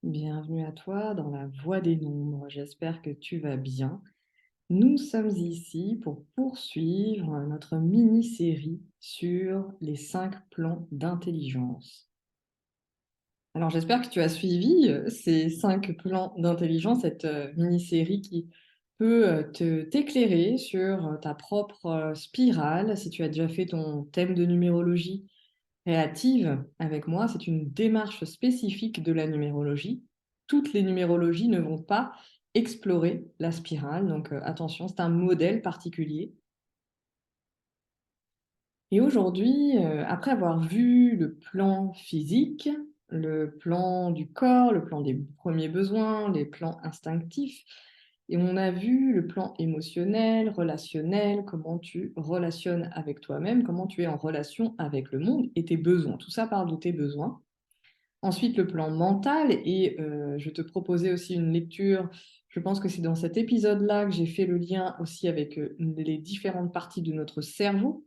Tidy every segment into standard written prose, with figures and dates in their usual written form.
Bienvenue à toi dans la Voie des Nombres. J'espère que tu vas bien. Nous sommes ici pour poursuivre notre mini-série sur les 5 plans d'intelligence. Alors j'espère que tu as suivi ces 5 plans d'intelligence, cette mini-série qui peut t'éclairer sur ta propre spirale. Si tu as déjà fait ton thème de numérologie créative avec moi, c'est une démarche spécifique de la numérologie. Toutes les numérologies ne vont pas explorer la spirale, donc attention, c'est un modèle particulier. Et aujourd'hui, après avoir vu le plan physique, le plan du corps, le plan des premiers besoins, les plans instinctifs, et on a vu le plan émotionnel, relationnel, comment tu relationnes avec toi-même, comment tu es en relation avec le monde et tes besoins. Tout ça parle de tes besoins. Ensuite, le plan mental, et je te proposais aussi une lecture. Je pense que c'est dans cet épisode-là que j'ai fait le lien aussi avec les différentes parties de notre cerveau.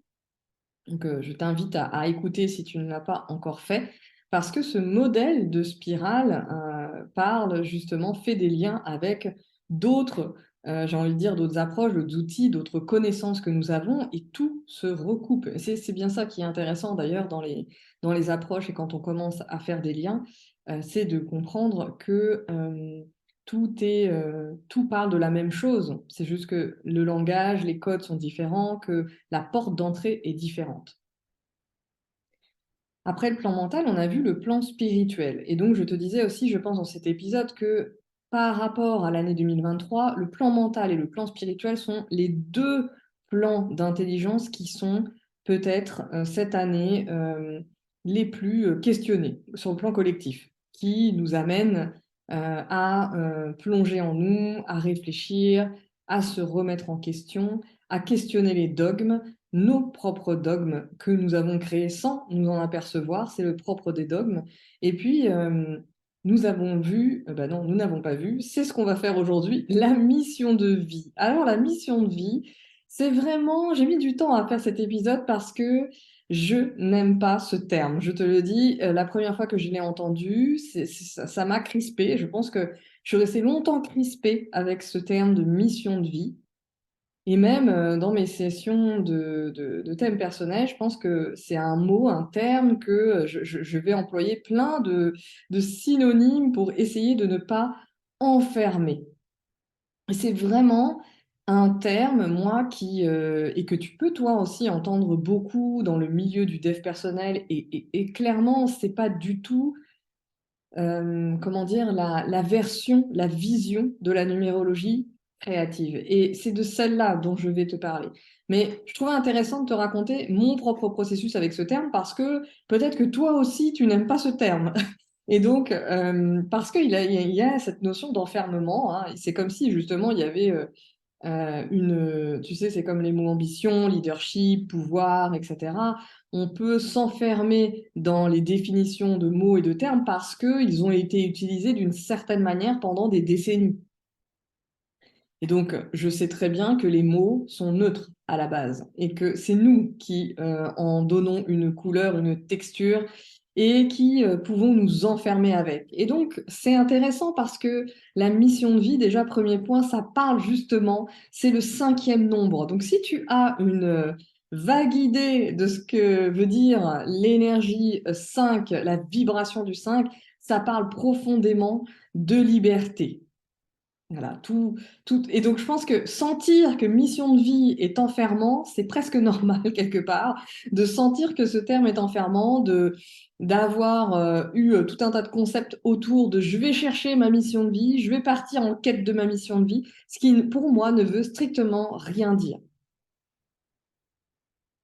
Donc, je t'invite à écouter si tu ne l'as pas encore fait, parce que ce modèle de spirale parle justement, fait des liens avec d'autres, j'ai envie de dire, d'autres approches, d'autres outils, d'autres connaissances que nous avons, et tout se recoupe. Et c'est bien ça qui est intéressant d'ailleurs dans les approches et quand on commence à faire des liens, c'est de comprendre que tout parle de la même chose. C'est juste que le langage, les codes sont différents, que la porte d'entrée est différente. Après le plan mental, on a vu le plan spirituel. Et donc, je te disais aussi, je pense, dans cet épisode, que par rapport à l'année 2023, le plan mental et le plan spirituel sont les deux plans d'intelligence qui sont peut-être cette année les plus questionnés sur le plan collectif, qui nous amènent à plonger en nous, à réfléchir, à se remettre en question, à questionner les dogmes, nos propres dogmes que nous avons créés sans nous en apercevoir, c'est le propre des dogmes. Et puis, nous avons vu, bah non, nous n'avons pas vu, c'est ce qu'on va faire aujourd'hui, la mission de vie. Alors, la mission de vie, c'est vraiment, j'ai mis du temps à faire cet épisode parce que je n'aime pas ce terme. Je te le dis, la première fois que je l'ai entendu, ça m'a crispée. Je pense que je suis restée longtemps crispée avec ce terme de mission de vie. Et même dans mes sessions de thèmes personnels, je pense que c'est un mot, un terme que je vais employer plein de synonymes pour essayer de ne pas enfermer. Et c'est vraiment un terme, moi, et que tu peux toi aussi entendre beaucoup dans le milieu du dev personnel. Et clairement, c'est pas du tout comment dire, la version, la vision de la numérologie créative. Et c'est de celle-là dont je vais te parler. Mais je trouvais intéressant de te raconter mon propre processus avec ce terme parce que peut-être que toi aussi, tu n'aimes pas ce terme. Et donc, parce qu'il y a cette notion d'enfermement, hein, c'est comme si justement il y avait tu sais, c'est comme les mots ambition, leadership, pouvoir, etc. On peut s'enfermer dans les définitions de mots et de termes parce qu'ils ont été utilisés d'une certaine manière pendant des décennies. Et donc, je sais très bien que les mots sont neutres à la base et que c'est nous qui en donnons une couleur, une texture et qui pouvons nous enfermer avec. Et donc, c'est intéressant parce que la mission de vie, déjà, premier point, ça parle justement, c'est le 5e nombre. Donc, si tu as une vague idée de ce que veut dire l'énergie 5, la vibration du 5, ça parle profondément de liberté. Voilà, et donc je pense que sentir que mission de vie est enfermant, c'est presque normal quelque part, de sentir que ce terme est enfermant, d'avoir eu tout un tas de concepts autour de je vais chercher ma mission de vie, je vais partir en quête de ma mission de vie, ce qui pour moi ne veut strictement rien dire.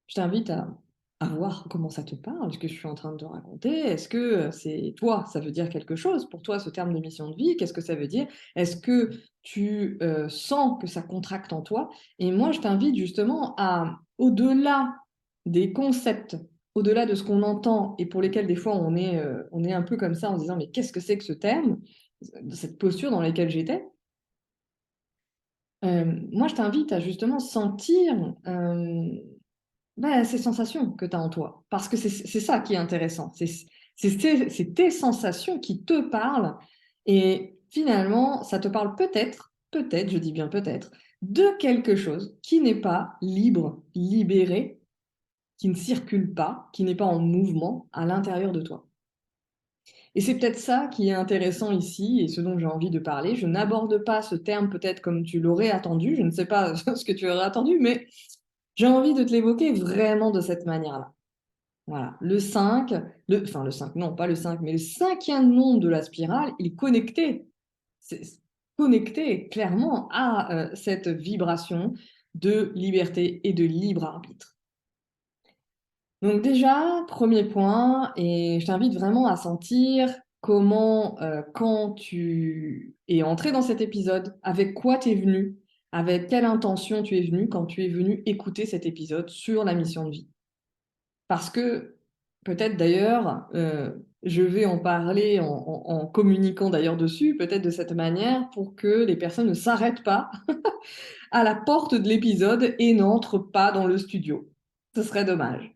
Je t'invite à voir comment ça te parle, ce que je suis en train de te raconter. Est-ce que c'est toi, ça veut dire quelque chose pour toi, ce terme de mission de vie? Qu'est-ce que ça veut dire? Est-ce que tu sens que ça contracte en toi? Et moi, je t'invite justement à, au-delà des concepts, au-delà de ce qu'on entend et pour lesquels des fois on est un peu comme ça en se disant mais qu'est-ce que c'est que ce terme? Cette posture dans laquelle j'étais. Moi, je t'invite à justement sentir ces sensations que tu as en toi. Parce que c'est ça qui est intéressant. C'est tes sensations qui te parlent Et finalement, ça te parle peut-être, je dis bien peut-être, de quelque chose qui n'est pas libre, libéré, qui ne circule pas, qui n'est pas en mouvement à l'intérieur de toi. Et c'est peut-être ça qui est intéressant ici et ce dont j'ai envie de parler. Je n'aborde pas ce terme peut-être comme tu l'aurais attendu, je ne sais pas ce que tu aurais attendu, mais j'ai envie de te l'évoquer vraiment de cette manière-là. Voilà, le 5, enfin le 5, non pas le 5, mais le cinquième nombre de la spirale, il est connecté. C'est connecté clairement à cette vibration de liberté et de libre arbitre. Donc déjà, premier point, et je t'invite vraiment à sentir comment, quand tu es entré dans cet épisode, avec quoi tu es venu, avec quelle intention tu es venu quand tu es venu écouter cet épisode sur la mission de vie. Parce que peut-être d'ailleurs, je vais en parler en communiquant d'ailleurs dessus, peut-être de cette manière, pour que les personnes ne s'arrêtent pas à la porte de l'épisode et n'entrent pas dans le studio. Ce serait dommage.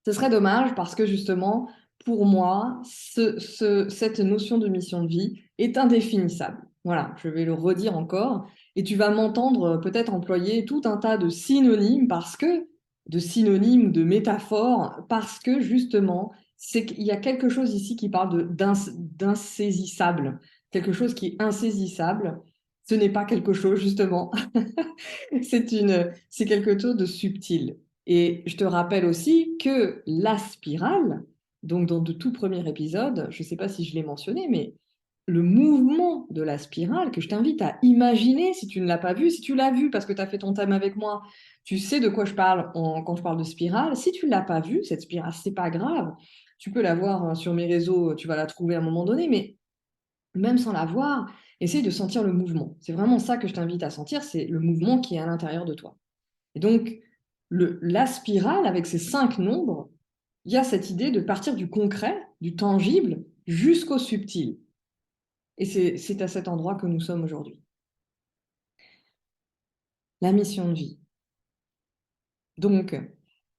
Ce serait dommage parce que justement, pour moi, cette notion de mission de vie est indéfinissable. Voilà, je vais le redire encore. Et tu vas m'entendre peut-être employer tout un tas de synonymes de synonymes, de métaphores, parce que justement, c'est qu'il y a quelque chose ici qui parle d'insaisissable. Quelque chose qui est insaisissable, ce n'est pas quelque chose, justement. C'est quelque chose de subtil. Et je te rappelle aussi que la spirale, donc dans de tout premier épisode, je ne sais pas si je l'ai mentionné, mais le mouvement de la spirale que je t'invite à imaginer si tu ne l'as pas vu, si tu l'as vu parce que tu as fait ton thème avec moi, tu sais de quoi je parle quand je parle de spirale. Si tu ne l'as pas vue, cette spirale, c'est pas grave. Tu peux la voir sur mes réseaux, tu vas la trouver à un moment donné, mais même sans la voir, essaye de sentir le mouvement. C'est vraiment ça que je t'invite à sentir, c'est le mouvement qui est à l'intérieur de toi. Et donc, la spirale, avec ces 5 nombres, il y a cette idée de partir du concret, du tangible, jusqu'au subtil. Et c'est à cet endroit que nous sommes aujourd'hui. La mission de vie. Donc,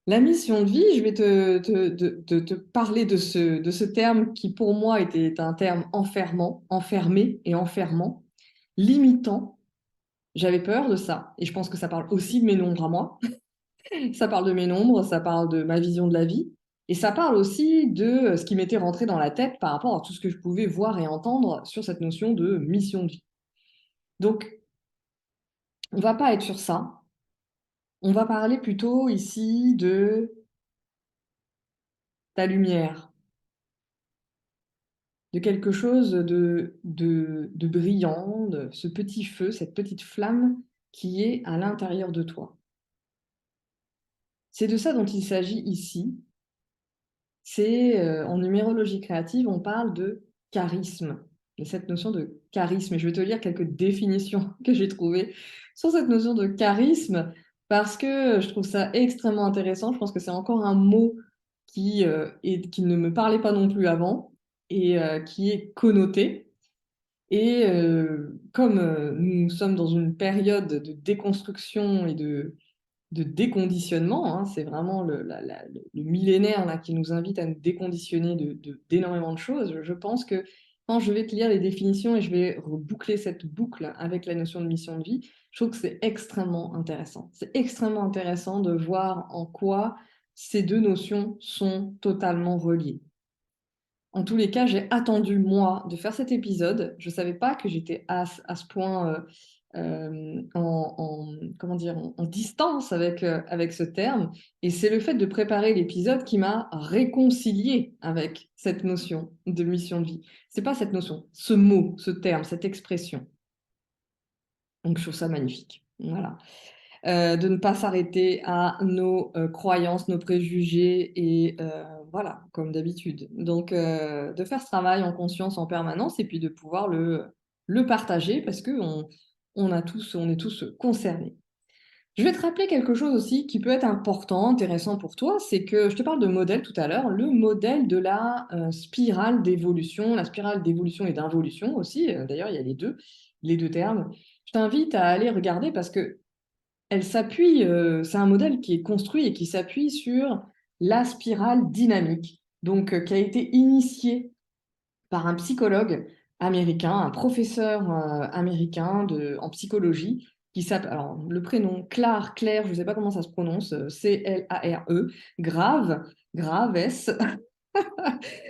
la mission de vie, je vais te parler de ce terme qui, pour moi, était un terme enfermant, enfermé et enfermant, limitant. J'avais peur de ça. Et je pense que ça parle aussi de mes nombres à moi. Ça parle de mes nombres, ça parle de ma vision de la vie, et ça parle aussi de ce qui m'était rentré dans la tête par rapport à tout ce que je pouvais voir et entendre sur cette notion de mission de vie. Donc, on va pas être sur ça. On va parler plutôt ici de ta lumière, de quelque chose de brillant, de ce petit feu, cette petite flamme qui est à l'intérieur de toi. C'est de ça dont il s'agit ici. C'est en numérologie créative, on parle de charisme, de cette notion de charisme. Et je vais te lire quelques définitions que j'ai trouvées sur cette notion de charisme parce que je trouve ça extrêmement intéressant. Je pense que c'est encore un mot qui ne me parlait pas non plus avant et qui est connoté. Et comme nous sommes dans une période de déconstruction et de déconditionnement, hein, c'est vraiment le millénaire là, qui nous invite à nous déconditionner d'énormément de choses. Je pense que quand je vais te lire les définitions et je vais reboucler cette boucle avec la notion de mission de vie, je trouve que c'est extrêmement intéressant. C'est extrêmement intéressant de voir en quoi ces deux notions sont totalement reliées. En tous les cas, j'ai attendu, moi, de faire cet épisode. Je ne savais pas que j'étais à ce point comment dire, en distance avec ce terme. Et c'est le fait de préparer l'épisode qui m'a réconcilié avec cette notion de mission de vie. C'est pas cette notion, ce mot, ce terme, cette expression. Donc, je trouve ça magnifique. Voilà. De ne pas s'arrêter à nos croyances, nos préjugés et voilà, comme d'habitude. Donc, de faire ce travail en conscience en permanence et puis de pouvoir le partager parce qu'on on est tous concernés. Je vais te rappeler quelque chose aussi qui peut être important, intéressant pour toi, c'est que je te parle de modèle tout à l'heure, le modèle de la spirale d'évolution, la spirale d'évolution et d'involution aussi, d'ailleurs il y a les deux termes. Je t'invite à aller regarder parce que elle s'appuie, c'est un modèle qui est construit et qui s'appuie sur la spirale dynamique, donc qui a été initié par un psychologue américain, un professeur américain en psychologie qui s'appelle, alors le prénom Claire, je ne sais pas comment ça se prononce, Clare, Graves.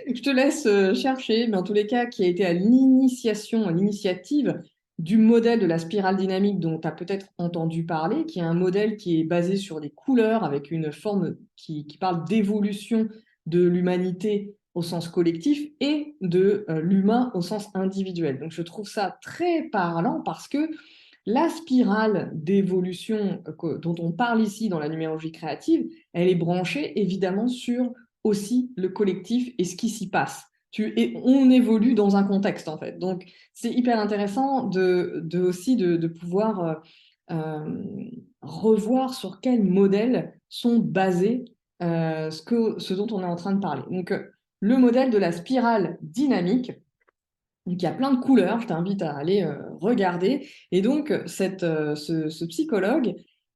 Je te laisse chercher, mais en tous les cas, qui a été à l'initiation, à l'initiative du modèle de la spirale dynamique dont tu as peut-être entendu parler, qui est un modèle qui est basé sur des couleurs avec une forme qui parle d'évolution de l'humanité au sens collectif et de l'humain au sens individuel. Donc je trouve ça très parlant parce que la spirale d'évolution dont on parle ici dans la numérologie créative, elle est branchée évidemment sur aussi le collectif et ce qui s'y passe. Et on évolue dans un contexte, en fait. Donc, c'est hyper intéressant aussi de pouvoir revoir sur quels modèles sont basés ce dont on est en train de parler. Donc, le modèle de la spirale dynamique, donc, il y a plein de couleurs, je t'invite à aller regarder. Et donc, ce psychologue,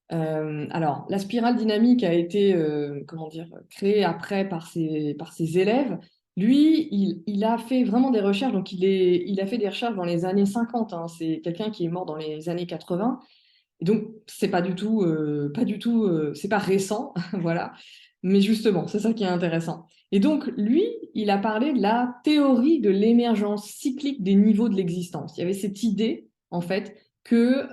alors, la spirale dynamique a été comment dire, créée après par ses élèves. Lui, il a fait vraiment des recherches, donc il a fait des recherches dans les années 50, hein. C'est quelqu'un qui est mort dans les années 80. Et donc, c'est pas du tout, c'est pas récent, voilà. Mais justement, c'est ça qui est intéressant. Et donc, lui, il a parlé de la théorie de l'émergence cyclique des niveaux de l'existence. Il y avait cette idée, en fait, que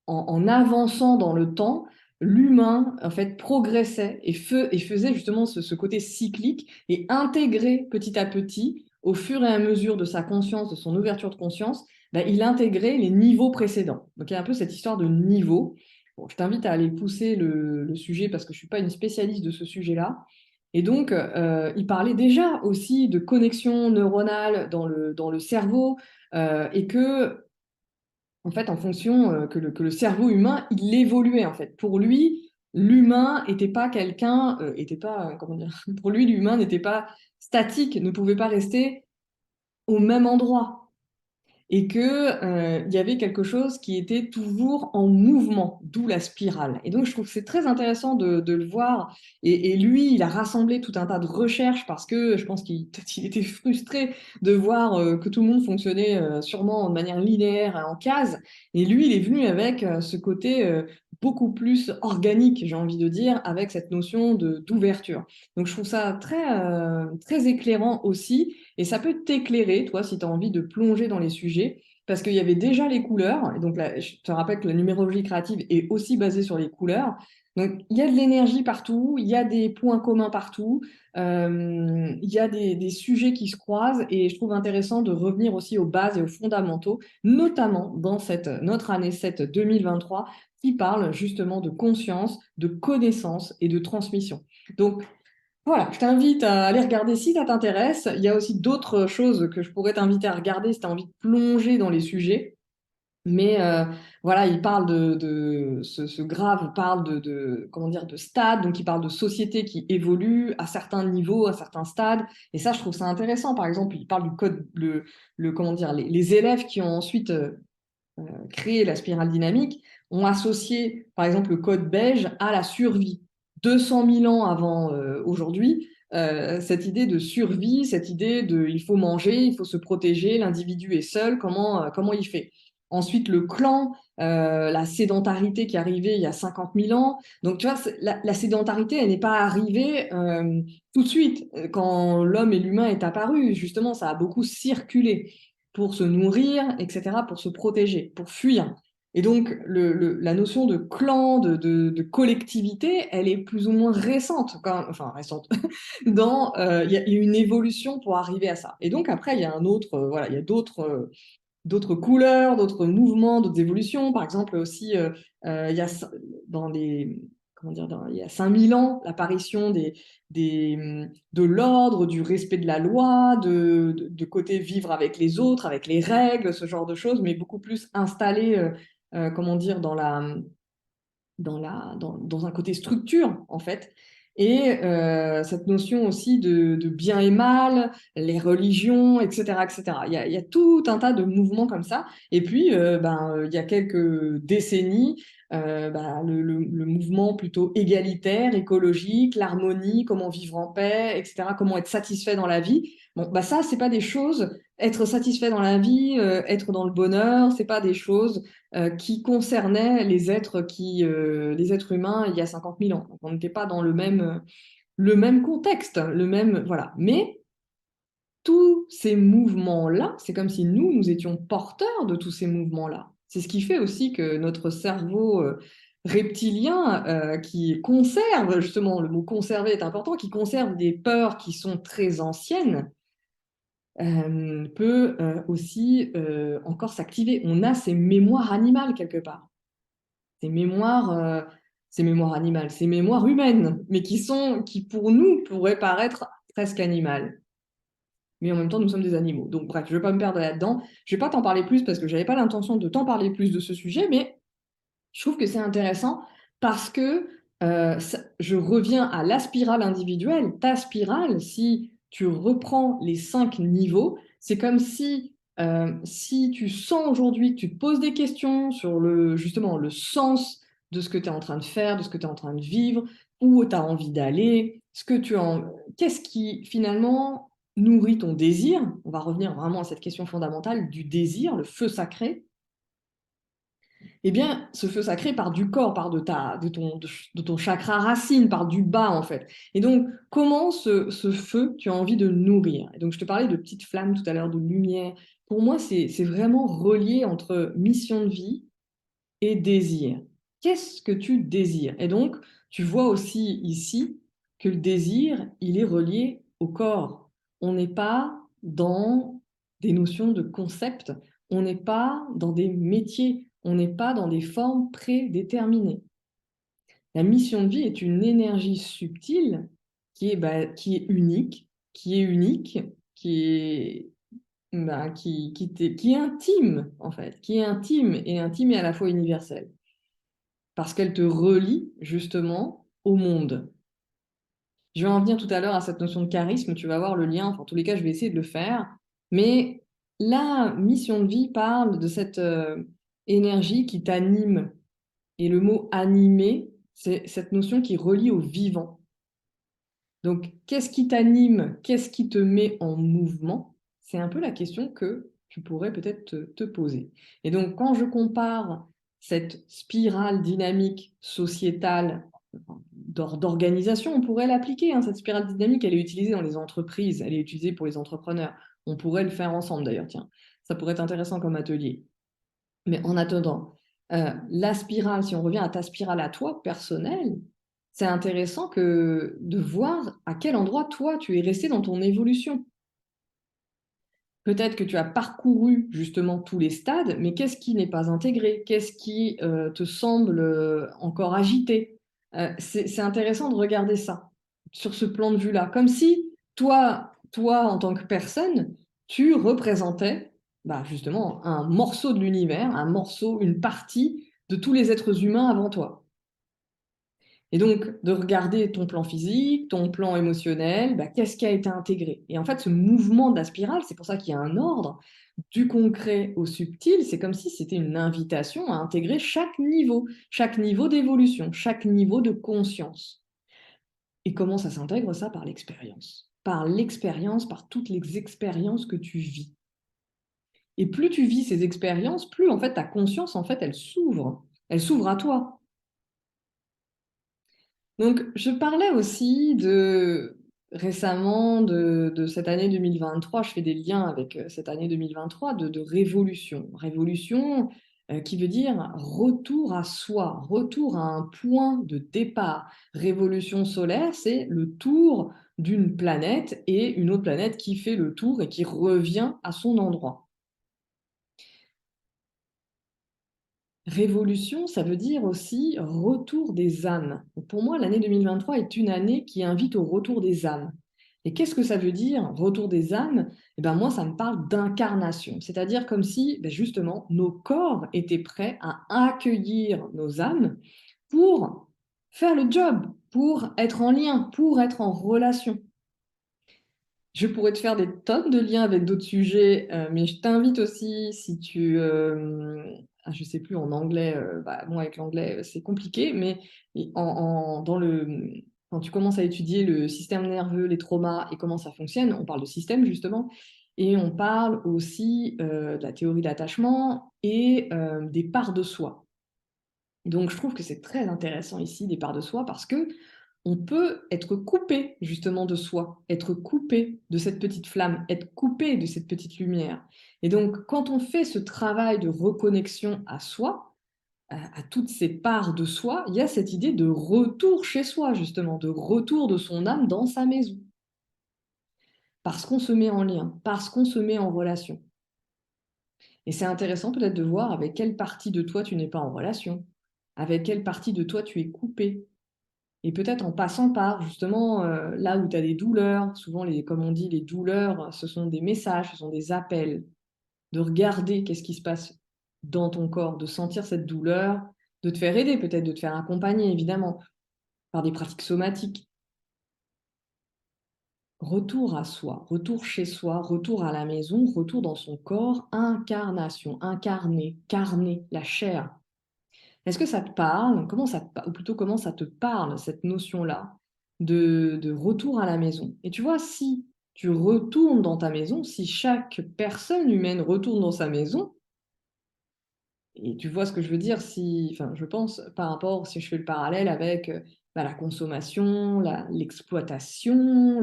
en avançant dans le temps, l'humain, en fait, progressait et faisait justement ce côté cyclique et intégrait petit à petit, au fur et à mesure de sa conscience, de son ouverture de conscience, ben, il intégrait les niveaux précédents. Donc il y a un peu cette histoire de niveau. Bon, je t'invite à aller pousser le sujet parce que je ne suis pas une spécialiste de ce sujet-là. Et donc, il parlait déjà aussi de connexion neuronale dans le cerveau et que, en fait, en fonction que le cerveau humain, il évoluait en fait. Pour lui, l'humain n'était pas quelqu'un, était pas, comment dire, pour lui, l'humain n'était pas statique, ne pouvait pas rester au même endroit et que il y avait quelque chose qui était toujours en mouvement, d'où la spirale. Et donc, je trouve que c'est très intéressant de le voir. Et lui, il a rassemblé tout un tas de recherches parce que je pense qu'il était frustré de voir que tout le monde fonctionnait sûrement de manière linéaire en cases. Et lui, il est venu avec ce côté beaucoup plus organique, j'ai envie de dire, avec cette notion d'ouverture. Donc, je trouve ça très éclairant aussi. Et ça peut t'éclairer, toi, si tu as envie de plonger dans les sujets, parce qu'il y avait déjà les couleurs. Et donc, là, je te rappelle que la numérologie créative est aussi basée sur les couleurs. Donc, il y a de l'énergie partout, il y a des points communs partout, il y a des sujets qui se croisent. Et je trouve intéressant de revenir aussi aux bases et aux fondamentaux, notamment dans notre année 7 2023, qui parle justement de conscience, de connaissance et de transmission. Donc, voilà, je t'invite à aller regarder si ça t'intéresse. Il y a aussi d'autres choses que je pourrais t'inviter à regarder si tu as envie de plonger dans les sujets. Mais voilà, il parle ce grave parle comment dire, de stades, donc il parle de sociétés qui évoluent à certains niveaux, à certains stades. Et ça, je trouve ça intéressant. Par exemple, il parle du code, comment dire, les élèves qui ont ensuite créé la spirale dynamique ont associé, par exemple, le code beige à la survie. 200 000 ans avant aujourd'hui, cette idée de survie, cette idée de il faut manger, il faut se protéger, l'individu est seul, comment il fait? Ensuite, le clan, la sédentarité qui est arrivée il y a 50 000 ans. Donc, tu vois, la sédentarité, elle n'est pas arrivée tout de suite quand l'homme et l'humain est apparu. Justement, ça a beaucoup circulé pour se nourrir, etc., pour se protéger, pour fuir. Et donc, la notion de clan, de collectivité, elle est plus ou moins récente, enfin récente, il y a une évolution pour arriver à ça. Et donc, après, il y a voilà, il y a d'autres couleurs, d'autres mouvements, d'autres évolutions. Par exemple, aussi, il y a dans les, comment dire, il y a 5000 ans, l'apparition de l'ordre, du respect de la loi, de côté vivre avec les autres, avec les règles, ce genre de choses, mais beaucoup plus installé, comment dire, dans un côté structure, en fait. Et cette notion aussi de bien et mal, les religions, etc., etc. Il y a tout un tas de mouvements comme ça. Et puis, il y a quelques décennies, le mouvement plutôt égalitaire, écologique, l'harmonie, comment vivre en paix, etc., comment être satisfait dans la vie, Bon, bah ça, c'est pas des choses, être satisfait dans la vie, être dans le bonheur, c'est pas des choses qui concernaient les êtres humains il y a 50 000 ans. Donc, on n'était pas dans le même contexte, voilà. Mais tous ces mouvements-là, c'est comme si nous étions porteurs de tous ces mouvements-là. C'est ce qui fait aussi que notre cerveau reptilien, qui conserve, justement, le mot conserver est important, qui conserve des peurs qui sont très anciennes, peut aussi encore s'activer. On a ces mémoires animales quelque part, ces mémoires animales, ces mémoires humaines, mais qui pour nous pourraient paraître presque animales. Mais en même temps, nous sommes des animaux. Donc bref, je ne vais pas me perdre là-dedans. Je ne vais pas t'en parler plus parce que je n'avais pas l'intention de t'en parler plus de ce sujet, mais je trouve que c'est intéressant parce que je reviens à la spirale individuelle. Ta spirale, si tu reprends les 5 niveaux, c'est comme si tu sens aujourd'hui que tu te poses des questions sur justement le sens de ce que tu es en train de faire, de ce que tu es en train de vivre, où tu as envie d'aller, qu'est-ce qui finalement nourrit ton désir. On va revenir vraiment à cette question fondamentale du désir, le feu sacré. Eh bien, ce feu sacré part du corps, part de ton chakra racine, part du bas, en fait. Et donc, comment ce feu, tu as envie de le nourrir? Et donc, je te parlais de petites flammes tout à l'heure, de lumière. Pour moi, c'est vraiment relié entre mission de vie et désir. Qu'est-ce que tu désires? Et donc, tu vois aussi ici que le désir, il est relié au corps. On n'est pas dans des notions de concept, on n'est pas dans des métiers, on n'est pas dans des formes prédéterminées. La mission de vie est une énergie subtile qui est unique, qui est intime, en fait, qui est intime et à la fois universelle. Parce qu'elle te relie justement au monde. Je vais en venir tout à l'heure à cette notion de charisme, tu vas voir le lien, enfin, en tous les cas, je vais essayer de le faire. Mais la mission de vie parle de cette énergie qui t'anime. Et le mot animer, c'est cette notion qui relie au vivant. Donc, qu'est-ce qui t'anime? Qu'est-ce qui te met en mouvement? C'est un peu la question que tu pourrais peut-être te poser. Et donc, quand je compare cette spirale dynamique sociétale d'organisation, on pourrait l'appliquer, hein, cette spirale dynamique, elle est utilisée dans les entreprises, elle est utilisée pour les entrepreneurs. On pourrait le faire ensemble d'ailleurs, tiens. Ça pourrait être intéressant comme atelier. Mais en attendant, la spirale, si on revient à ta spirale à toi, personnelle, c'est intéressant de voir à quel endroit, toi, tu es resté dans ton évolution. Peut-être que tu as parcouru justement tous les stades, mais qu'est-ce qui n'est pas intégré? Qu'est-ce qui te semble encore agité? C'est intéressant de regarder ça sur ce plan de vue-là, comme si toi, en tant que personne, tu représentais justement un morceau de l'univers, un morceau, une partie de tous les êtres humains avant toi. Et donc, de regarder ton plan physique, ton plan émotionnel, qu'est-ce qui a été intégré? Et en fait, ce mouvement de la spirale, c'est pour ça qu'il y a un ordre, du concret au subtil, c'est comme si c'était une invitation à intégrer chaque niveau d'évolution, chaque niveau de conscience. Et comment ça s'intègre ça? Par l'expérience. Par l'expérience, par toutes les expériences que tu vis. Et plus tu vis ces expériences, plus en fait ta conscience, en fait, elle s'ouvre. Elle s'ouvre à toi. Donc, je parlais aussi récemment de cette année 2023, je fais des liens avec cette année 2023 de révolution. Révolution qui veut dire retour à soi, retour à un point de départ. Révolution solaire, c'est le tour d'une planète et une autre planète qui fait le tour et qui revient à son endroit. Révolution, ça veut dire aussi retour des âmes. Pour moi, l'année 2023 est une année qui invite au retour des âmes. Et qu'est-ce que ça veut dire, retour des âmes? Eh ben moi, ça me parle d'incarnation, c'est-à-dire comme si, justement, nos corps étaient prêts à accueillir nos âmes pour faire le job, pour être en lien, pour être en relation. Je pourrais te faire des tonnes de liens avec d'autres sujets, mais je t'invite aussi, si tu... je sais plus en anglais, moi avec l'anglais c'est compliqué, mais dans quand tu commences à étudier le système nerveux, les traumas et comment ça fonctionne, on parle de système justement, et on parle aussi de la théorie de l'attachement et des parts de soi. Donc je trouve que c'est très intéressant ici, des parts de soi, parce que on peut être coupé justement de soi, être coupé de cette petite flamme, être coupé de cette petite lumière. Et donc quand on fait ce travail de reconnexion à soi, à toutes ces parts de soi, il y a cette idée de retour chez soi, justement, de retour de son âme dans sa maison. Parce qu'on se met en lien, parce qu'on se met en relation. Et c'est intéressant peut-être de voir avec quelle partie de toi tu n'es pas en relation, avec quelle partie de toi tu es coupé. Et peut-être en passant par justement là où tu as des douleurs, souvent comme on dit, les douleurs, ce sont des messages, ce sont des appels, de regarder qu'est-ce qui se passe dans ton corps, de sentir cette douleur, de te faire aider peut-être, de te faire accompagner évidemment par des pratiques somatiques. Retour à soi, retour chez soi, retour à la maison, retour dans son corps, incarnation, incarner, carner, la chair. Est-ce que ça te parle? Ou plutôt comment ça te parle, cette notion-là de retour à la maison? Et tu vois, si tu retournes dans ta maison, si chaque personne humaine retourne dans sa maison, et tu vois ce que je veux dire, enfin, je pense par rapport, si je fais le parallèle avec la consommation, l'exploitation,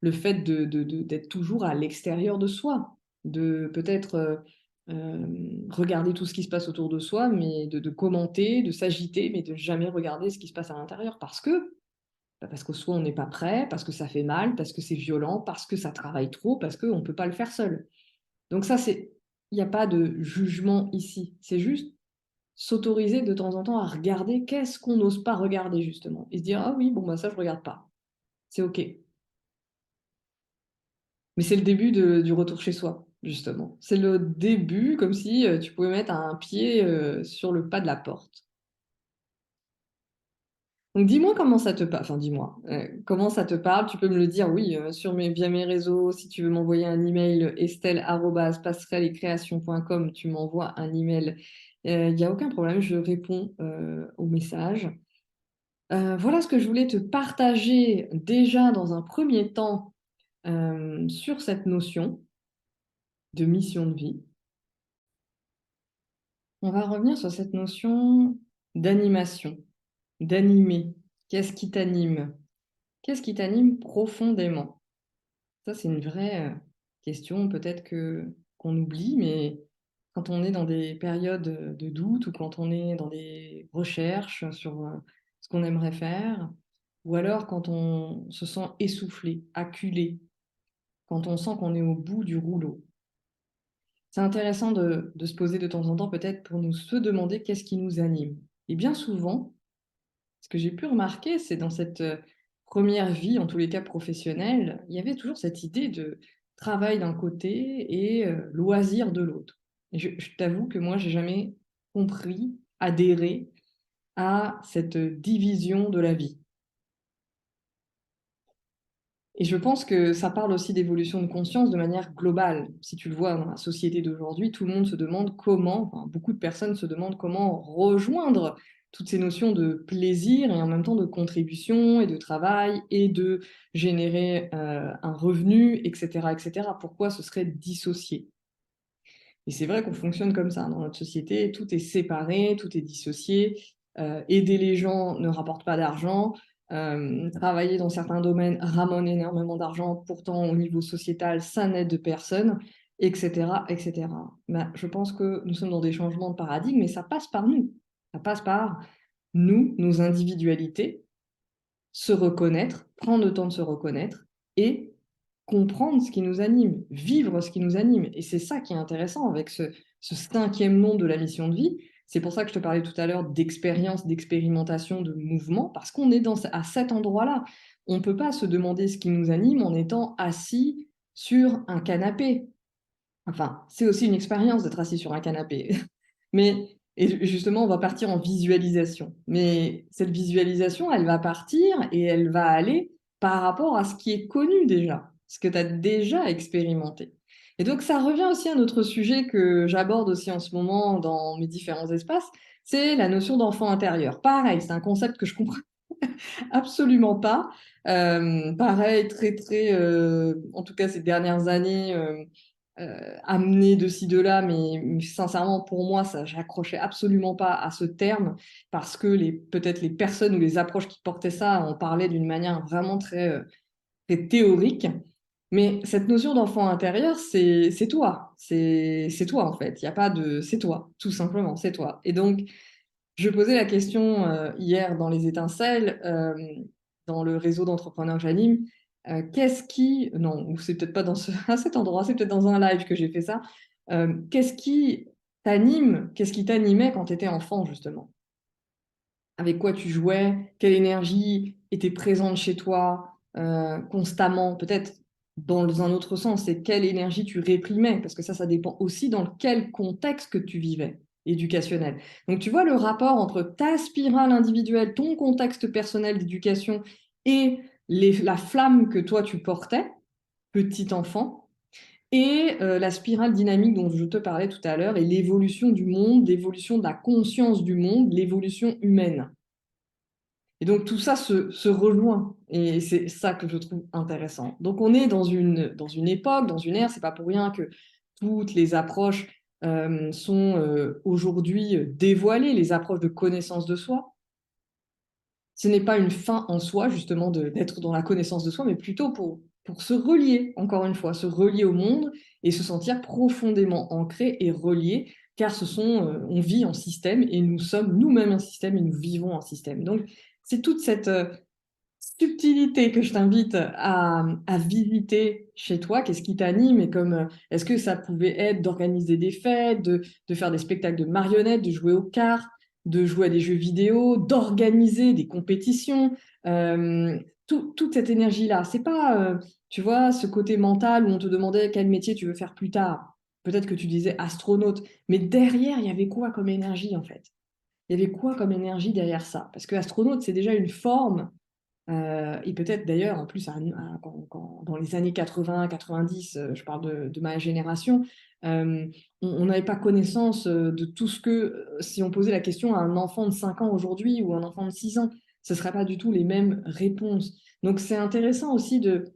le fait d'être toujours à l'extérieur de soi, de peut-être regarder tout ce qui se passe autour de soi, mais de commenter, de s'agiter, mais de jamais regarder ce qui se passe à l'intérieur, parce que soit on n'est pas prêt, parce que ça fait mal, parce que c'est violent, parce que ça travaille trop, parce qu'on ne peut pas le faire seul. Donc ça, il n'y a pas de jugement ici, c'est juste s'autoriser de temps en temps à regarder qu'est-ce qu'on n'ose pas regarder justement et se dire ah oui bon bah ça je regarde pas, c'est ok. Mais c'est le début du retour chez soi justement. C'est le début comme si tu pouvais mettre un pied sur le pas de la porte. Donc dis-moi comment ça te parle, enfin dis-moi comment ça te parle. Tu peux me le dire oui via mes réseaux. Si tu veux m'envoyer un email estelle@passerellecreation.com, tu m'envoies un email. Il n'y a aucun problème, je réponds aux messages. Voilà ce que je voulais te partager déjà dans un premier temps sur cette notion de mission de vie. On va revenir sur cette notion d'animation, d'animer. Qu'est-ce qui t'anime? Qu'est-ce qui t'anime profondément? Ça, c'est une vraie question, peut-être qu'on oublie, mais quand on est dans des périodes de doute ou quand on est dans des recherches sur ce qu'on aimerait faire, ou alors quand on se sent essoufflé, acculé, quand on sent qu'on est au bout du rouleau. C'est intéressant de se poser de temps en temps peut-être pour se demander qu'est-ce qui nous anime. Et bien souvent, ce que j'ai pu remarquer, c'est dans cette première vie, en tous les cas professionnelle, il y avait toujours cette idée de travail d'un côté et loisir de l'autre. Et je t'avoue que moi, j'ai jamais compris, adhéré à cette division de la vie. Et je pense que ça parle aussi d'évolution de conscience de manière globale. Si tu le vois dans la société d'aujourd'hui, tout le monde se demande comment, enfin, beaucoup de personnes se demandent comment rejoindre toutes ces notions de plaisir et en même temps de contribution et de travail et de générer un revenu, etc., etc. Pourquoi ce serait dissocié? Et c'est vrai qu'on fonctionne comme ça dans notre société, tout est séparé, tout est dissocié. Aider les gens ne rapporte pas d'argent. Travailler dans certains domaines ramène énormément d'argent, pourtant au niveau sociétal, ça n'aide personne, etc., etc. Ben, je pense que nous sommes dans des changements de paradigme, mais ça passe par nous. Ça passe par nous, nos individualités, se reconnaître, prendre le temps de se reconnaître et comprendre ce qui nous anime, vivre ce qui nous anime. Et c'est ça qui est intéressant avec ce cinquième nom de la mission de vie. C'est pour ça que je te parlais tout à l'heure d'expérience, d'expérimentation, de mouvement, parce qu'on est à cet endroit-là. On ne peut pas se demander ce qui nous anime en étant assis sur un canapé. Enfin, c'est aussi une expérience d'être assis sur un canapé. Et justement, on va partir en visualisation. Mais cette visualisation, elle va partir et elle va aller par rapport à ce qui est connu déjà, ce que tu as déjà expérimenté. Et donc, ça revient aussi à un autre sujet que j'aborde aussi en ce moment dans mes différents espaces, c'est la notion d'enfant intérieur. Pareil, c'est un concept que je comprends. Absolument pas. Pareil, très, très, en tout cas ces dernières années, amené de ci, de là, mais sincèrement, pour moi, ça, j'accrochais absolument pas à ce terme parce que peut-être les personnes ou les approches qui portaient ça en parlaient d'une manière vraiment très, très théorique. Mais cette notion d'enfant intérieur, c'est toi. C'est toi, en fait. Il n'y a pas de... C'est toi, tout simplement, c'est toi. Et donc, je posais la question hier dans les étincelles, dans le réseau d'entrepreneurs que j'anime. Qu'est-ce qui, non, ou c'est peut-être pas dans à cet endroit, c'est peut-être dans un live que j'ai fait ça. Qu'est-ce qui t'anime, qu'est-ce qui t'animait quand tu étais enfant, justement? Avec quoi tu jouais? Quelle énergie était présente chez toi constamment? Peut-être dans un autre sens, c'est quelle énergie tu réprimais? Parce que ça dépend aussi dans quel contexte que tu vivais, éducationnel. Donc, tu vois le rapport entre ta spirale individuelle, ton contexte personnel d'éducation et la flamme que toi tu portais, petit enfant, et la spirale dynamique dont je te parlais tout à l'heure, et l'évolution du monde, l'évolution de la conscience du monde, l'évolution humaine. Et donc tout ça se rejoint et c'est ça que je trouve intéressant. Donc on est dans une époque, dans une ère, c'est pas pour rien que toutes les approches sont aujourd'hui dévoilées, les approches de connaissance de soi. Ce n'est pas une fin en soi, justement, d'être dans la connaissance de soi, mais plutôt pour se relier, encore une fois, se relier au monde et se sentir profondément ancré et relié, car on vit en système et nous sommes nous-mêmes un système et nous vivons en système. Donc, c'est toute cette subtilité que je t'invite à visiter chez toi. Qu'est-ce qui t'anime et est-ce que ça pouvait être d'organiser des fêtes, de faire des spectacles de marionnettes, de jouer aux cartes, de jouer à des jeux vidéo, d'organiser des compétitions, toute cette énergie-là. C'est pas, tu vois, ce côté mental où on te demandait quel métier tu veux faire plus tard. Peut-être que tu disais astronaute, mais derrière, il y avait quoi comme énergie en fait? Il y avait quoi comme énergie derrière ça? Parce que astronaute, c'est déjà une forme et peut-être d'ailleurs, en plus, dans les années 80, 90, je parle de ma génération, euh, on n'avait pas connaissance de tout ce que, si on posait la question à un enfant de 5 ans aujourd'hui ou un enfant de 6 ans, ce ne serait pas du tout les mêmes réponses. Donc c'est intéressant aussi de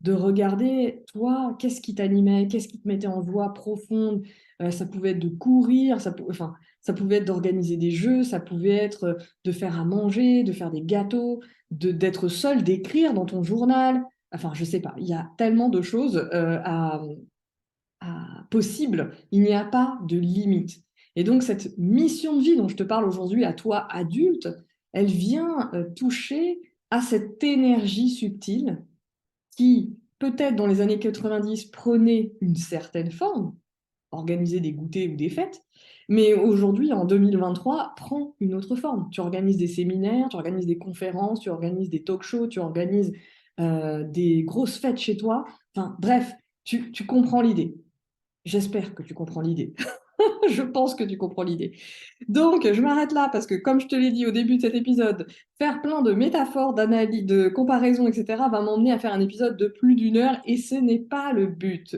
regarder, toi, qu'est-ce qui t'animait, qu'est-ce qui te mettait en voie profonde. Ça pouvait être de courir, enfin, ça pouvait être d'organiser des jeux, ça pouvait être de faire à manger, de faire des gâteaux, d'être seul, d'écrire dans ton journal. Enfin, je sais pas, il y a tellement de choses possibles. Il n'y a pas de limite. Et donc, cette mission de vie dont je te parle aujourd'hui à toi, adulte, elle vient toucher à cette énergie subtile qui, peut-être dans les années 90, prenait une certaine forme, organiser des goûters ou des fêtes, mais aujourd'hui, en 2023, prend une autre forme. Tu organises des séminaires, tu organises des conférences, tu organises des talk-shows, tu organises des grosses fêtes chez toi. Enfin, bref, tu comprends l'idée. J'espère que tu comprends l'idée. Je pense que tu comprends l'idée. Donc, je m'arrête là parce que, comme je te l'ai dit au début de cet épisode, faire plein de métaphores, d'analyse, de comparaisons, etc., va m'emmener à faire un épisode de plus d'une heure et ce n'est pas le but.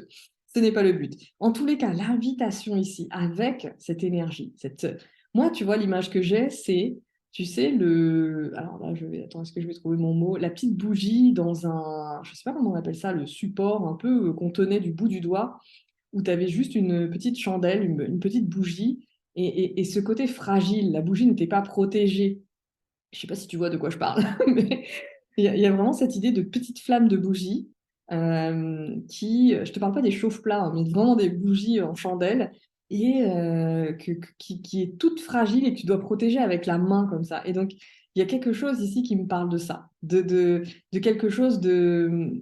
Ce n'est pas le but. En tous les cas, l'invitation ici, avec cette énergie, moi, tu vois, l'image que j'ai, c'est, tu sais, alors là, attends, est-ce que je vais trouver mon mot? La petite bougie dans je sais pas comment on appelle ça, le support un peu qu'on tenait du bout du doigt où tu avais juste une petite chandelle, une petite bougie, et ce côté fragile, la bougie n'était pas protégée. Je ne sais pas si tu vois de quoi je parle, mais il y a vraiment cette idée de petite flamme de bougie je ne te parle pas des chauffe-plats, hein, mais vraiment des bougies en chandelle, et qui est toute fragile et que tu dois protéger avec la main comme ça. Et donc, il y a quelque chose ici qui me parle de ça, de quelque chose de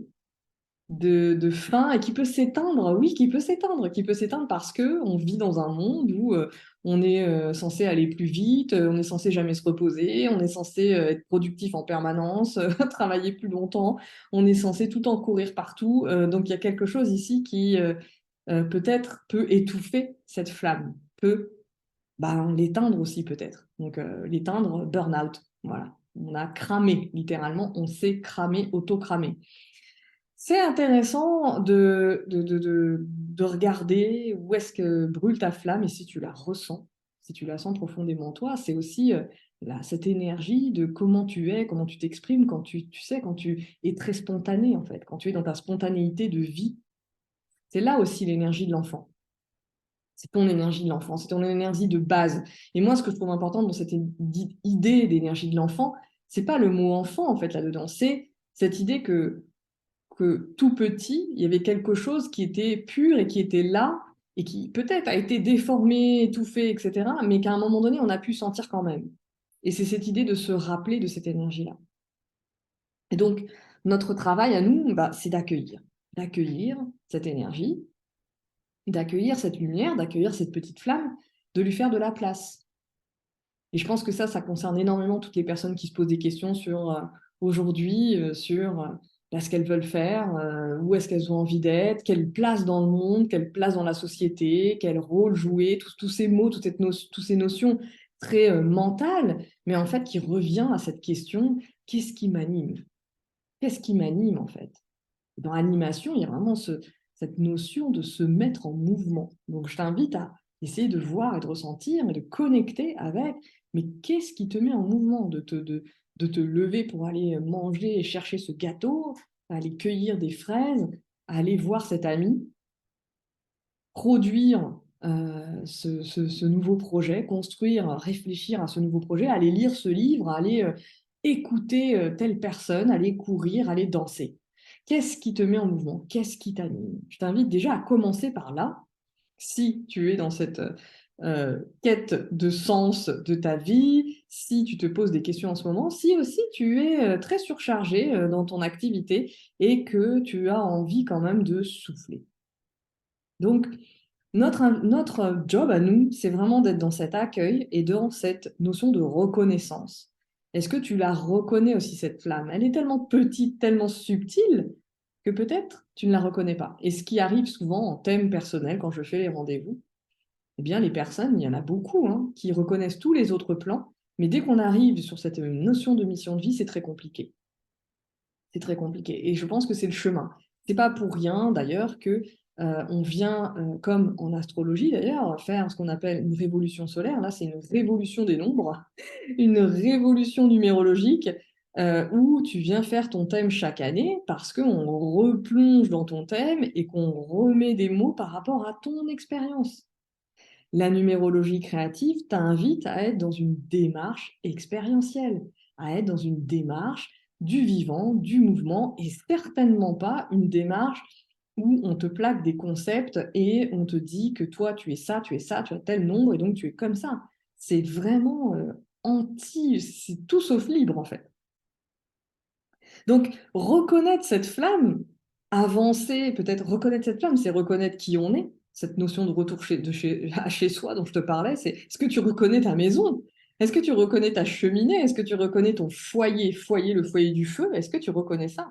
fin et qui peut s'éteindre, oui, qui peut s'éteindre parce que on vit dans un monde où on est censé aller plus vite, on est censé jamais se reposer, on est censé être productif en permanence, travailler plus longtemps, on est censé tout le temps courir partout. Donc il y a quelque chose ici qui peut-être peut étouffer cette flamme, peut l'éteindre aussi peut-être. Donc l'éteindre, burn-out, voilà. On a cramé, littéralement, on s'est cramé, auto-cramé. C'est intéressant de regarder où est-ce que brûle ta flamme et si tu la ressens, si tu la sens profondément en toi, c'est aussi cette énergie de comment tu es, comment tu t'exprimes, quand tu sais, quand tu es très spontané, en fait, quand tu es dans ta spontanéité de vie. C'est là aussi l'énergie de l'enfant. C'est ton énergie de l'enfant, c'est ton énergie de base. Et moi, ce que je trouve important dans cette idée d'énergie de l'enfant, c'est pas le mot enfant, en fait, là-dedans. C'est cette idée que tout petit, il y avait quelque chose qui était pur et qui était là, et qui peut-être a été déformé, étouffé, etc., mais qu'à un moment donné, on a pu sentir quand même. Et c'est cette idée de se rappeler de cette énergie-là. Et donc, notre travail à nous, bah, c'est d'accueillir cette énergie, d'accueillir cette lumière, d'accueillir cette petite flamme, de lui faire de la place. Et je pense que ça concerne énormément toutes les personnes qui se posent des questions sur aujourd'hui, sur ce qu'elles veulent faire, où est-ce qu'elles ont envie d'être, quelle place dans le monde, quelle place dans la société, quel rôle jouer, tous ces mots, toutes ces notions très mentales, mais en fait qui revient à cette question, qu'est-ce qui m'anime? Qu'est-ce qui m'anime en fait? Dans l'animation, il y a vraiment cette notion de se mettre en mouvement. Donc, je t'invite à essayer de voir et de ressentir, mais de connecter avec, mais qu'est-ce qui te met en mouvement? De te lever pour aller manger et chercher ce gâteau, aller cueillir des fraises, aller voir cet ami, produire ce nouveau projet, construire, réfléchir à ce nouveau projet, aller lire ce livre, aller écouter telle personne, aller courir, aller danser. Qu'est-ce qui te met en mouvement? Qu'est-ce qui t'anime? Je t'invite déjà à commencer par là, si tu es dans cette quête de sens de ta vie, si tu te poses des questions en ce moment, si aussi tu es très surchargé dans ton activité et que tu as envie quand même de souffler. Donc, notre job à nous, c'est vraiment d'être dans cet accueil et dans cette notion de reconnaissance. Est-ce que tu la reconnais aussi, cette flamme? Elle est tellement petite, tellement subtile, que peut-être tu ne la reconnais pas. Et ce qui arrive souvent en thème personnel, quand je fais les rendez-vous, eh bien, les personnes, il y en a beaucoup, hein, qui reconnaissent tous les autres plans, mais dès qu'on arrive sur cette notion de mission de vie, c'est très compliqué. C'est très compliqué. Et je pense que c'est le chemin. C'est pas pour rien, d'ailleurs, que on vient, comme en astrologie d'ailleurs, faire ce qu'on appelle une révolution solaire. Là, c'est une révolution des nombres, une révolution numérologique, où tu viens faire ton thème chaque année parce qu'on replonge dans ton thème et qu'on remet des mots par rapport à ton expérience. La numérologie créative t'invite à être dans une démarche expérientielle, à être dans une démarche du vivant, du mouvement, et certainement pas une démarche où on te plaque des concepts et on te dit que toi, tu es ça, tu as tel nombre, et donc tu es comme ça. C'est vraiment c'est tout sauf libre, en fait. Donc, reconnaître cette flamme, avancer, peut-être reconnaître cette flamme, c'est reconnaître qui on est. Cette notion de retour chez soi dont je te parlais, c'est est-ce que tu reconnais ta maison? Est-ce que tu reconnais ta cheminée? Est-ce que tu reconnais ton foyer, le foyer du feu? Est-ce que tu reconnais ça?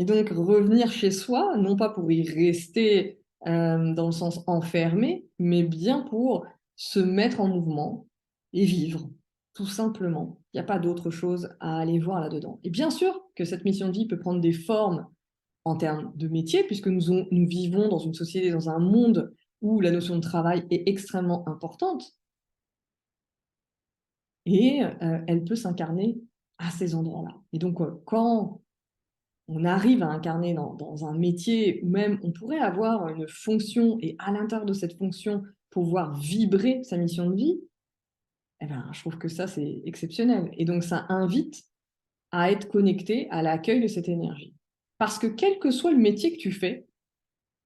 Et donc, revenir chez soi, non pas pour y rester dans le sens enfermé, mais bien pour se mettre en mouvement et vivre, tout simplement. Il n'y a pas d'autre chose à aller voir là-dedans. Et bien sûr que cette mission de vie peut prendre des formes en termes de métier, puisque nous vivons dans une société, dans un monde où la notion de travail est extrêmement importante, et elle peut s'incarner à ces endroits-là. Et donc, quand on arrive à incarner dans un métier, ou même on pourrait avoir une fonction, et à l'intérieur de cette fonction, pouvoir vibrer sa mission de vie, eh ben, je trouve que ça, c'est exceptionnel. Et donc, ça invite à être connecté à l'accueil de cette énergie. Parce que quel que soit le métier que tu fais,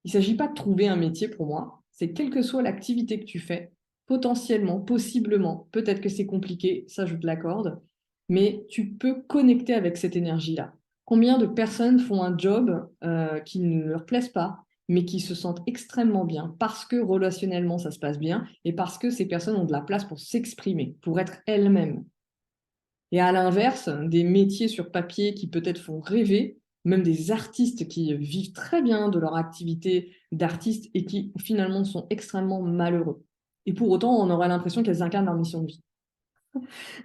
il ne s'agit pas de trouver un métier pour moi, c'est quelle que soit l'activité que tu fais, potentiellement, possiblement, peut-être que c'est compliqué, ça je te l'accorde, mais tu peux connecter avec cette énergie-là. Combien de personnes font un job qui ne leur plaise pas, mais qui se sentent extrêmement bien parce que relationnellement ça se passe bien et parce que ces personnes ont de la place pour s'exprimer, pour être elles-mêmes. Et à l'inverse, des métiers sur papier qui peut-être font rêver, même des artistes qui vivent très bien de leur activité d'artiste et qui finalement sont extrêmement malheureux. Et pour autant, on aurait l'impression qu'elles incarnent leur mission de vie.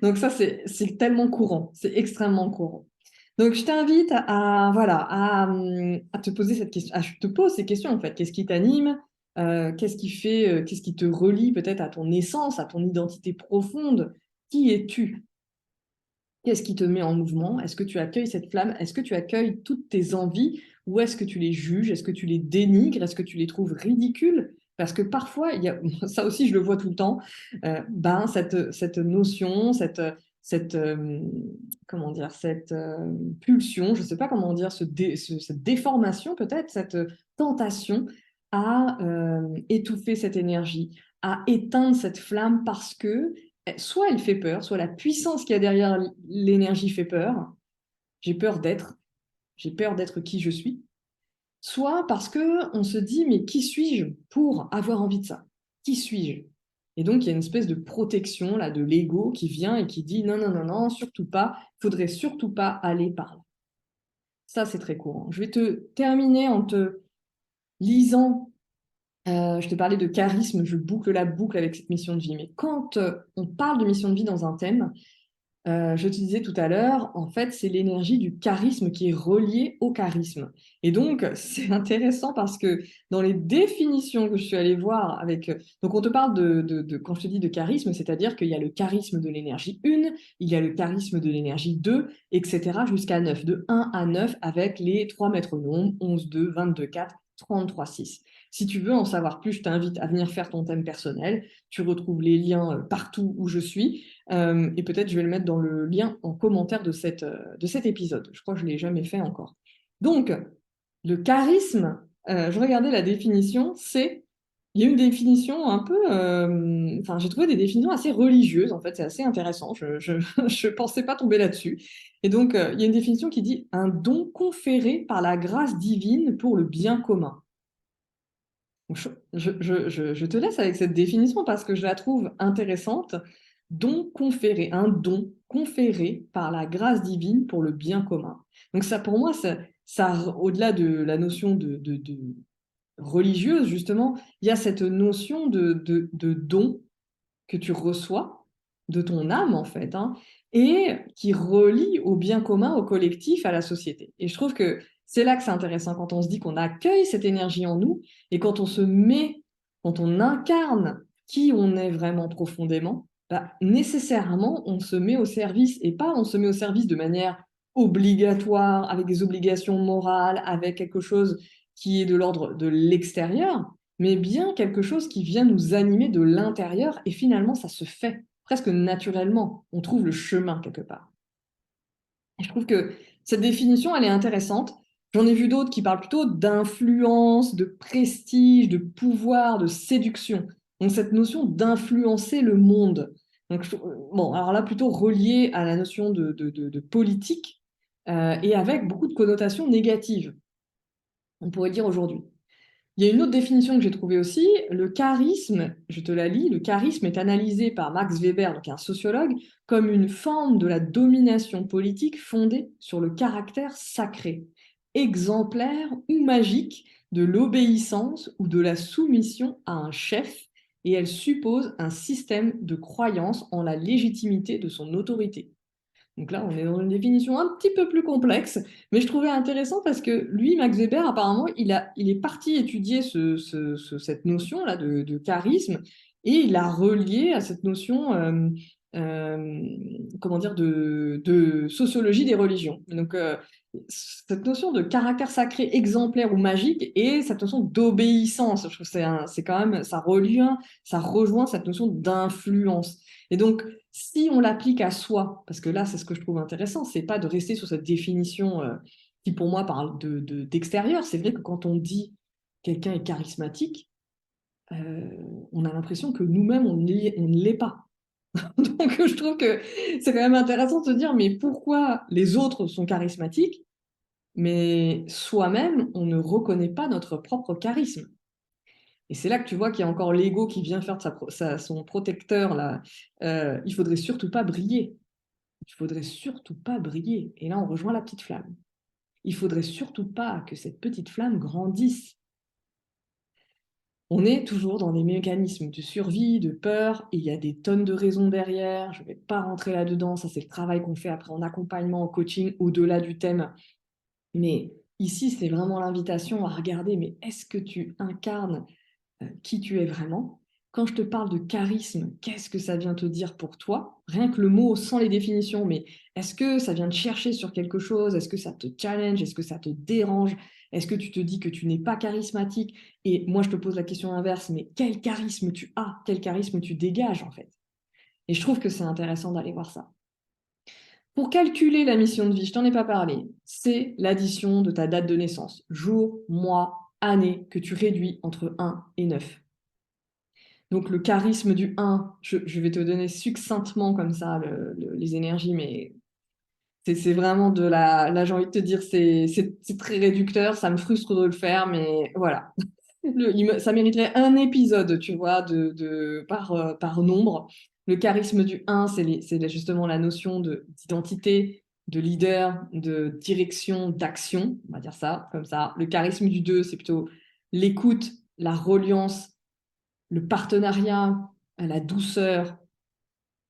Donc ça, c'est tellement courant, c'est extrêmement courant. Donc je t'invite voilà, à te poser cette question. Je te pose ces questions en fait. Qu'est-ce qui t'anime? Qu'est-ce qui te relie peut-être à ton essence, à ton identité profonde? Qui es-tu? Qu'est-ce qui te met en mouvement? Est-ce que tu accueilles cette flamme? Est-ce que tu accueilles toutes tes envies? Ou est-ce que tu les juges? Est-ce que tu les dénigres? Est-ce que tu les trouves ridicules? Parce que parfois, il y a, ça aussi je le vois tout le temps, cette notion, cette, comment dire, cette pulsion, je ne sais pas comment dire, cette déformation peut-être, cette tentation à étouffer cette énergie, à éteindre cette flamme parce que soit elle fait peur, soit la puissance qu'il y a derrière l'énergie fait peur. J'ai peur d'être qui je suis. Soit parce que on se dit, mais qui suis-je pour avoir envie de ça? Qui suis-je? Et donc, il y a une espèce de protection là, de l'ego qui vient et qui dit, non, non, non, non, surtout pas, il faudrait surtout pas aller par là. Ça, c'est très courant. Je vais te terminer en te lisant. Je te parlais de charisme, je boucle la boucle avec cette mission de vie. Mais quand on parle de mission de vie dans un thème, je te disais tout à l'heure, en fait, c'est l'énergie du charisme qui est reliée au charisme. Et donc, c'est intéressant parce que dans les définitions que je suis allée voir avec... donc, on te parle quand je te dis de charisme, c'est-à-dire qu'il y a le charisme de l'énergie 1, il y a le charisme de l'énergie 2, etc., jusqu'à 9, de 1 à 9 avec les 3 maîtres nombres, 11, 2, 22, 4, 33, 6. Si tu veux en savoir plus, je t'invite à venir faire ton thème personnel. Tu retrouves les liens partout où je suis. Et peut-être je vais le mettre dans le lien en commentaire de cet épisode. Je crois que je ne l'ai jamais fait encore. Donc, le charisme, je regardais la définition, il y a une définition un peu... j'ai trouvé des définitions assez religieuses, en fait, c'est assez intéressant. Je ne pensais pas tomber là-dessus. Et donc, il y a une définition qui dit « un don conféré par la grâce divine pour le bien commun ». Je te laisse avec cette définition parce que je la trouve intéressante. Don conféré, un don conféré par la grâce divine pour le bien commun. Donc ça, pour moi, au-delà de la notion de religieuse, justement, il y a cette notion de don que tu reçois de ton âme, en fait, hein, et qui relie au bien commun, au collectif, à la société. Et je trouve que c'est là que c'est intéressant, quand on se dit qu'on accueille cette énergie en nous, et quand on incarne qui on est vraiment profondément, bah, nécessairement, on se met au service, et pas on se met au service de manière obligatoire, avec des obligations morales, avec quelque chose qui est de l'ordre de l'extérieur, mais bien quelque chose qui vient nous animer de l'intérieur, et finalement, ça se fait presque naturellement. On trouve le chemin quelque part. Et je trouve que cette définition, elle est intéressante. J'en ai vu d'autres qui parlent plutôt d'influence, de prestige, de pouvoir, de séduction. Donc cette notion d'influencer le monde. Donc, bon, alors là, plutôt relié à la notion de politique, et avec beaucoup de connotations négatives, on pourrait dire aujourd'hui. Il y a une autre définition que j'ai trouvée aussi, le charisme, je te la lis, le charisme est analysé par Max Weber, donc un sociologue, comme une forme de la domination politique fondée sur le caractère sacré, exemplaire ou magique de l'obéissance ou de la soumission à un chef, et elle suppose un système de croyance en la légitimité de son autorité. Donc là, on est dans une définition un petit peu plus complexe, mais je trouvais intéressant parce que lui, Max Weber, apparemment, il est parti étudier cette notion-là de charisme et il l'a relié à cette notion, comment dire, de sociologie des religions. Donc, cette notion de caractère sacré exemplaire ou magique et cette notion d'obéissance, je trouve que c'est quand même, ça rejoint cette notion d'influence. Et donc, si on l'applique à soi, parce que là, c'est ce que je trouve intéressant, c'est pas de rester sur cette définition qui, pour moi, parle d'extérieur. C'est vrai que quand on dit quelqu'un est charismatique, euh, on a l'impression que nous-mêmes, on ne l'est pas. Donc, je trouve que c'est quand même intéressant de se dire, mais pourquoi les autres sont charismatiques, mais soi-même, on ne reconnaît pas notre propre charisme. Et c'est là que tu vois qu'il y a encore l'ego qui vient faire de son protecteur, là. Il faudrait surtout pas briller. Il faudrait surtout pas briller. Et là, on rejoint la petite flamme. Il faudrait surtout pas que cette petite flamme grandisse. On est toujours dans des mécanismes de survie, de peur, et il y a des tonnes de raisons derrière. Je ne vais pas rentrer là-dedans, ça c'est le travail qu'on fait après en accompagnement, en coaching, au-delà du thème. Mais ici, c'est vraiment l'invitation à regarder, mais est-ce que tu incarnes qui tu es vraiment? Quand je te parle de charisme, qu'est-ce que ça vient te dire pour toi? Rien que le mot sans les définitions, mais est-ce que ça vient te chercher sur quelque chose? Est-ce que ça te challenge? Est-ce que ça te dérange? Est-ce que tu te dis que tu n'es pas charismatique? Et moi, je te pose la question inverse, mais quel charisme tu as? Quel charisme tu dégages en fait? Et je trouve que c'est intéressant d'aller voir ça. Pour calculer la mission de vie, je t'en ai pas parlé, c'est l'addition de ta date de naissance, jour, mois, année, que tu réduis entre 1 et 9. Donc le charisme du 1, je vais te donner succinctement comme ça les énergies, mais c'est vraiment de la... Là, j'ai envie de te dire, c'est très réducteur, ça me frustre de le faire, mais voilà. Ça mériterait un épisode, tu vois, par nombre. Le charisme du 1, c'est justement la notion d'identité, de leader, de direction, d'action, on va dire ça, comme ça. Le charisme du 2, c'est plutôt l'écoute, la reliance, le partenariat, la douceur,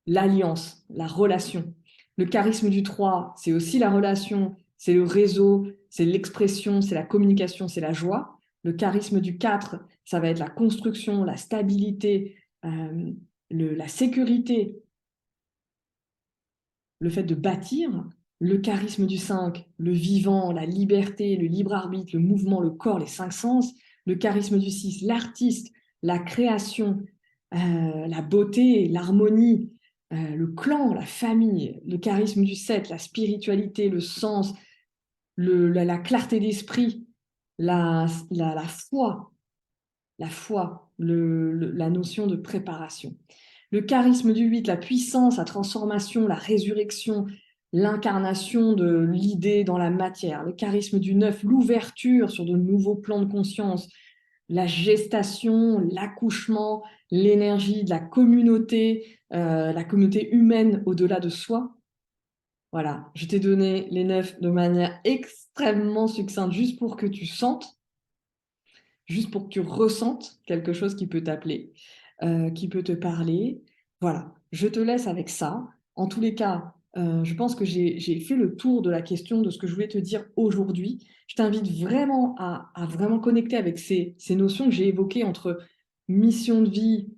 l'alliance, la relation. Le charisme du 3, c'est aussi la relation, c'est le réseau, c'est l'expression, c'est la communication, c'est la joie. Le charisme du 4, ça va être la construction, la stabilité, la sécurité, le fait de bâtir. Le charisme du 5, le vivant, la liberté, le libre arbitre, le mouvement, le corps, les 5 sens. Le charisme du 6, l'artiste, la création, la beauté, l'harmonie, le clan, la famille. Le charisme du 7, la spiritualité, le sens, la clarté d'esprit, la foi, la notion de préparation. Le charisme du 8, la puissance, la transformation, la résurrection, l'incarnation de l'idée dans la matière. Le charisme du 9, l'ouverture sur de nouveaux plans de conscience, la gestation, l'accouchement, l'énergie de la communauté humaine au-delà de soi. Voilà, je t'ai donné les 9 de manière extrêmement succincte, juste pour que tu sentes, juste pour que tu ressentes quelque chose qui peut t'appeler, qui peut te parler. Voilà, je te laisse avec ça. En tous les cas, je pense que j'ai fait le tour de la question de ce que je voulais te dire aujourd'hui. Je t'invite vraiment à vraiment connecter avec ces notions que j'ai évoquées entre mission de vie,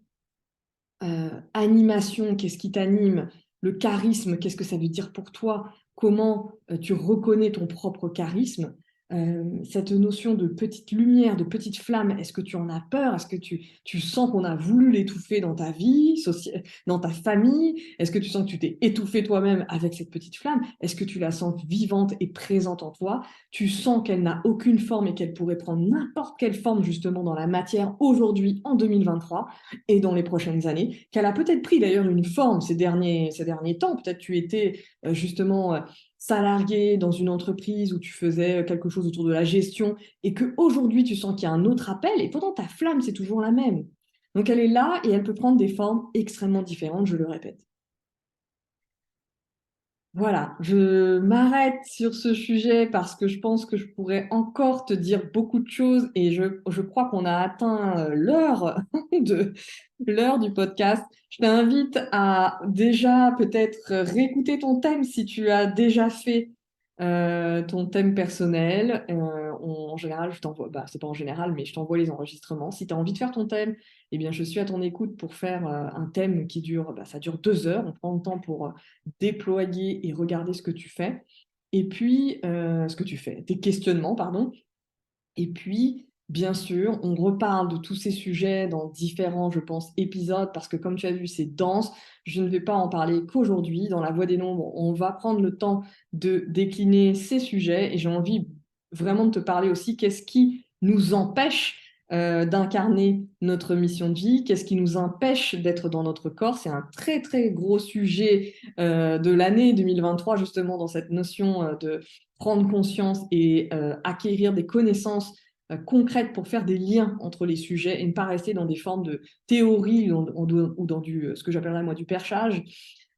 animation, qu'est-ce qui t'anime, le charisme, qu'est-ce que ça veut dire pour toi, comment tu reconnais ton propre charisme, cette notion de petite lumière, de petite flamme, est-ce que tu en as peur? Est-ce que tu sens qu'on a voulu l'étouffer dans ta vie, dans ta famille? Est-ce que tu sens que tu t'es étouffé toi-même avec cette petite flamme? Est-ce que tu la sens vivante et présente en toi? Tu sens qu'elle n'a aucune forme et qu'elle pourrait prendre n'importe quelle forme justement dans la matière aujourd'hui, en 2023 et dans les prochaines années, qu'elle a peut-être pris d'ailleurs une forme ces derniers temps. Peut-être tu étais justement salarié dans une entreprise où tu faisais quelque chose autour de la gestion et qu'aujourd'hui tu sens qu'il y a un autre appel et pourtant ta flamme, c'est toujours la même. Donc elle est là et elle peut prendre des formes extrêmement différentes, je le répète. Voilà, je m'arrête sur ce sujet parce que je pense que je pourrais encore te dire beaucoup de choses et je crois qu'on a atteint de l'heure du podcast. Je t'invite à déjà peut-être réécouter ton thème si tu as déjà fait ton thème personnel. En général, je t'envoie, bah, c'est pas en général, mais je t'envoie les enregistrements. Si tu as envie de faire ton thème, eh bien, je suis à ton écoute pour faire un thème qui dure, bah, ça dure 2 heures. On prend le temps pour déployer et regarder ce que tu fais. Et puis, ce que tu fais, tes questionnements, pardon. Et puis, bien sûr, on reparle de tous ces sujets dans différents, je pense, épisodes, parce que comme tu as vu, c'est dense. Je ne vais pas en parler qu'aujourd'hui. Dans la Voix des Nombres, on va prendre le temps de décliner ces sujets et j'ai envie vraiment de te parler aussi qu'est-ce qui nous empêche d'incarner notre mission de vie, qu'est-ce qui nous empêche d'être dans notre corps. C'est un très, très gros sujet de l'année 2023, justement, dans cette notion de prendre conscience et acquérir des connaissances concrètes pour faire des liens entre les sujets et ne pas rester dans des formes de théorie ou dans ce que j'appellerais moi du perchage,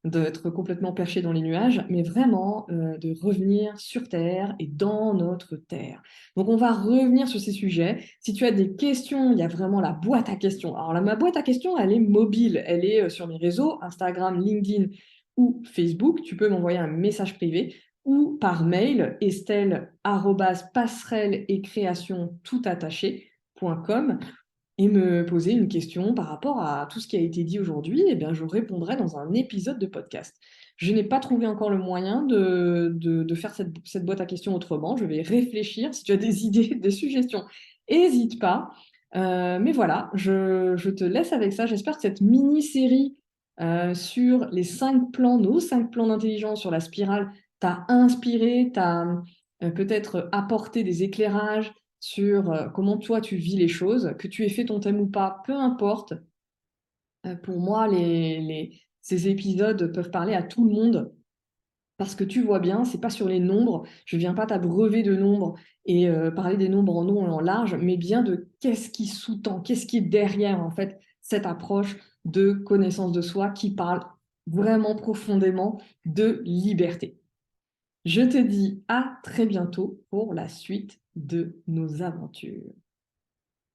d'être complètement perché dans les nuages, mais vraiment de revenir sur Terre et dans notre Terre. Donc on va revenir sur ces sujets. Si tu as des questions, il y a vraiment la boîte à questions. Alors ma boîte à questions, elle est mobile, elle est sur mes réseaux, Instagram, LinkedIn ou Facebook. Tu peux m'envoyer un message privé ou par mail, estelle@passerelle et création tout attaché.com. et me poser une question par rapport à tout ce qui a été dit aujourd'hui, eh bien, je répondrai dans un épisode de podcast. Je n'ai pas trouvé encore le moyen de faire cette boîte à questions autrement. Je vais réfléchir. Si tu as des idées, des suggestions, n'hésite pas. Mais voilà, je te laisse avec ça. J'espère que cette mini-série sur les 5 plans, nos 5 plans d'intelligence sur la spirale, t'a inspiré, t'a peut-être apporté des éclairages sur comment toi tu vis les choses, que tu aies fait ton thème ou pas, peu importe. Pour moi, ces épisodes peuvent parler à tout le monde parce que tu vois bien, c'est pas sur les nombres, je viens pas t'abreuver de nombres et parler des nombres en long et en large, mais bien de qu'est-ce qui sous-tend, qu'est-ce qui est derrière en fait cette approche de connaissance de soi qui parle vraiment profondément de liberté. Je te dis à très bientôt pour la suite de nos aventures.